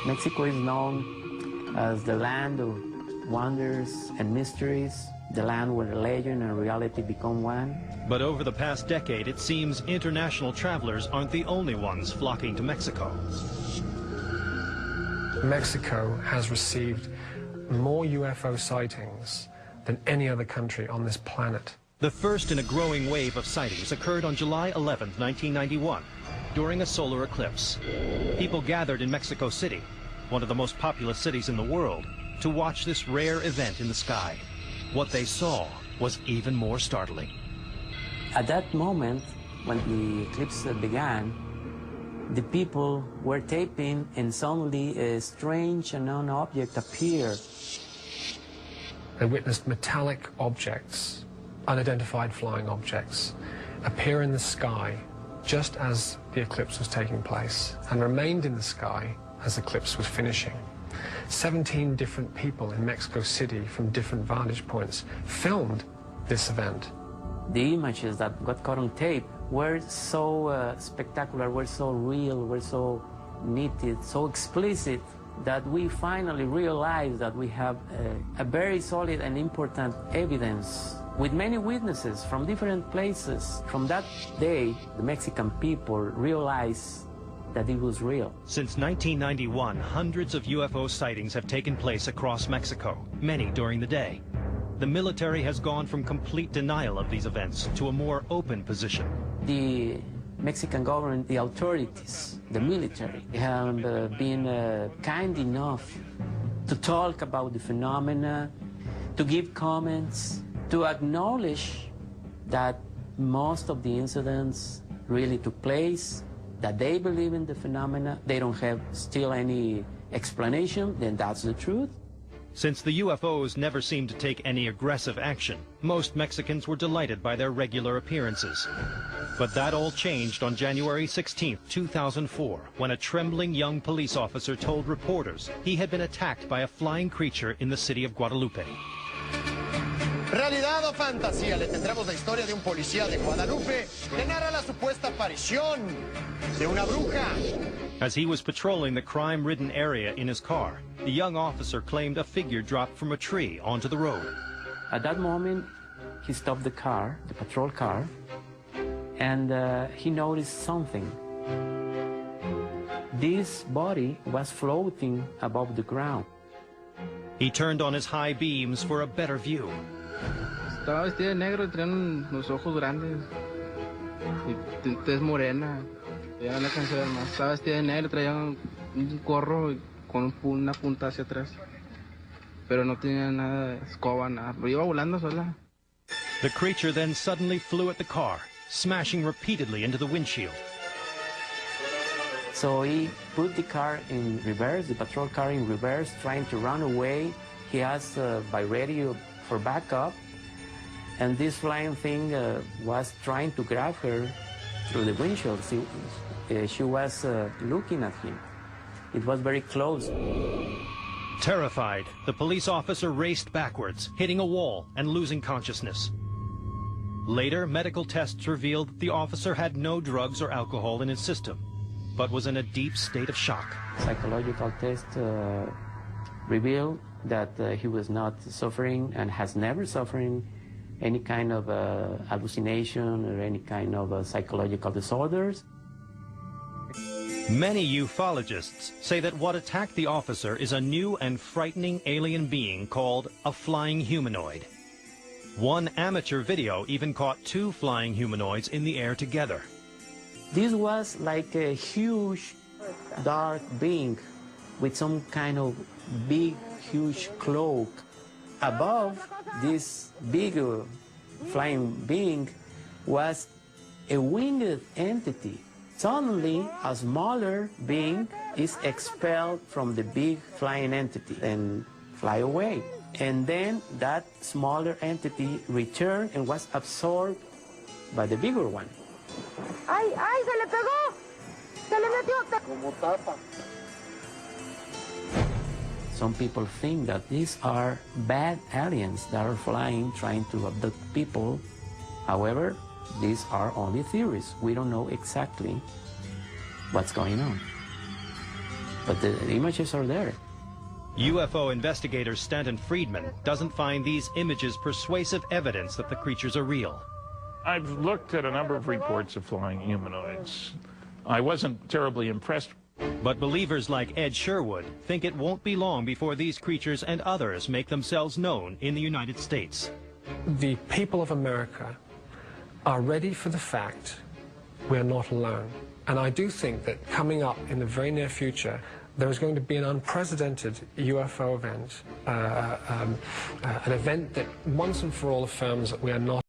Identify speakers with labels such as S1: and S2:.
S1: Mexico is known as the land of wonders and mysteries, the land where legend and reality become one.
S2: But over the past decade, it seems international travelers aren't the only ones flocking to Mexico.
S3: Mexico has received more UFO sightings than any other country on this planet.
S2: The first in a growing wave of sightings occurred on July 11, 1991, during a solar eclipse. People gathered in Mexico City, one of the most populous cities in the world, to watch this rare event in the sky. What they saw was even more startling.
S1: At that moment, when the eclipse began, the people were taping and suddenly a strange unknown object appeared.
S3: They witnessed metallic objects, unidentified flying objects, appear in the sky just as the eclipse was taking place and remained in the sky as the eclipse was finishing. 17 different people in Mexico City from different vantage points filmed this event.
S1: The images that got caught on tape were so spectacular, were so real, were so nitty, so explicit, that we finally realized that we have a very solid and important evidence with many witnesses from different places. From that day, the Mexican people realized that it was real.
S2: Since 1991, hundreds of UFO sightings have taken place across Mexico, many during the day. The military has gone from complete denial of these events to a more open position.
S1: The Mexican government, the authorities, the military, have been kind enough to talk about the phenomena, to give comments, to acknowledge that most of the incidents really took place, that they believe in the phenomena, they don't have still any explanation, then that's the truth.
S2: Since the UFOs never seemed to take any aggressive action, most Mexicans were delighted by their regular appearances. But that all changed on January 16, 2004, when a trembling young police officer told reporters he had been attacked by a flying creature in the city of Guadalupe.
S4: ¿Realidad o fantasía? Le tendremos la historia de un policía de Guadalupe que narra la supuesta aparición de una bruja.
S2: As he was patrolling the crime-ridden area in his car, the young officer claimed a figure dropped from a tree onto the road.
S1: At that moment, he stopped the car, the patrol car, and he noticed something. This body was floating above the ground.
S2: He turned on his high beams for a better view.
S5: Estaba vestida de negro y tenía unos ojos grandes y tez morena. Ya no alcancé a ver más. Estaba vestida de negro, traía un gorro con una punta hacia atrás. Pero no tenía nada de escoba, nada. Pero iba volando sola.
S2: The creature then suddenly flew at the car, smashing repeatedly into the windshield.
S1: So he put the car in reverse, the patrol car in reverse, trying to run away. He asked by radio for backup, and this flying thing was trying to grab her through the windshield. She was looking at him. It was very close.
S2: Terrified, the police officer raced backwards, hitting a wall and losing consciousness. Later, medical tests revealed the officer had no drugs or alcohol in his system, but was in a deep state of shock.
S1: Psychological test revealed that he was not suffering and has never suffered any kind of hallucination or any kind of psychological disorders.
S2: Many ufologists say that what attacked the officer is a new and frightening alien being called a flying humanoid. One amateur video even caught two flying humanoids in the air together.
S1: This was like a huge, dark being with some kind of big, huge cloak. Above this big flying being was a winged entity. Suddenly, a smaller being is expelled from the big flying entity and fly away. And then that smaller entity returned and was absorbed by the bigger one.
S6: ¡Ay, ay, se le pegó! ¡Se le metió!
S4: Como tapa.
S1: Some people think that these are bad aliens that are flying, trying to abduct people. However, these are only theories. We don't know exactly what's going on. but the images are there.
S2: UFO investigator Stanton Friedman doesn't find these images persuasive evidence that the creatures are real.
S7: I've looked at a number of reports of flying humanoids. I wasn't terribly impressed.
S2: But believers like Ed Sherwood think it won't be long before these creatures and others make themselves known in the United States.
S3: The people of America are ready for the fact we are not alone. And I do think that coming up in the very near future, there is going to be an unprecedented UFO event, an event that once and for all affirms that we are not